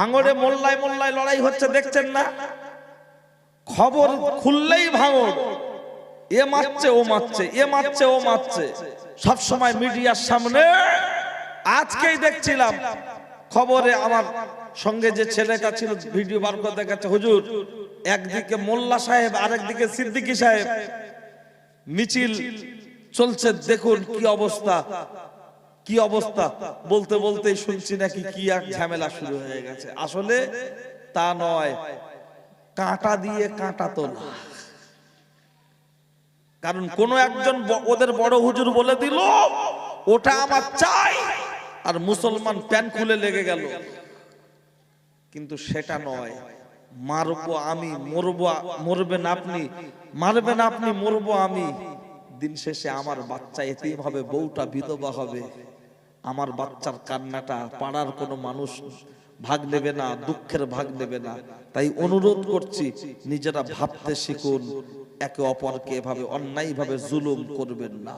ভাঙড়ে মোল্লায় মোল্লায় লড়াই হচ্ছে দেখছেন না? খবর খুললেই ভাঙড়, এ মারছে ও মারছে, এ মারছে ও মারছে, সব সময় মিডিয়ার সামনে। আজকেই দেখছিলাম খবরে, আমার সঙ্গে যে ছেলেটা ছিল ভিডিও বার করে দেখাচ্ছে, হুজুর একদিকে মোল্লা সাহেব আরেকদিকে সিদ্দিকী সাহেব, মিছিল চলছে, দেখুন কি অবস্থা, কি অবস্থা। বলতে বলতেই শুনছি নাকি কি এক ঝামেলা শুরু হয়ে গেছে। আসলে তা নয়, কাঁটা দিয়ে কাঁটা তোলা। কারণ কোন একজন ওদের বড় হুজুর বলে দিল ওটা আমার চাই, আর মুসলমান প্যান খুলে লেগে গেল। কিন্তু সেটা নয়, মারবো আমি, মরবো, মরবেন আপনি, মারবেন আপনি, মরবো আমি। দিন শেষে আমার বাচ্চা এতিম হবে, বউটা বিধবা হবে, আমার বাচ্চার কান্নাটা পাড়ার কোনো মানুষ ভাগ নেবে না, দুঃখের ভাগ নেবে না। তাই অনুরোধ করছি, নিজেরা ভাবতে শিখুন, একে অপরকে এভাবে অন্যায়ভাবে জুলুম করবেন না।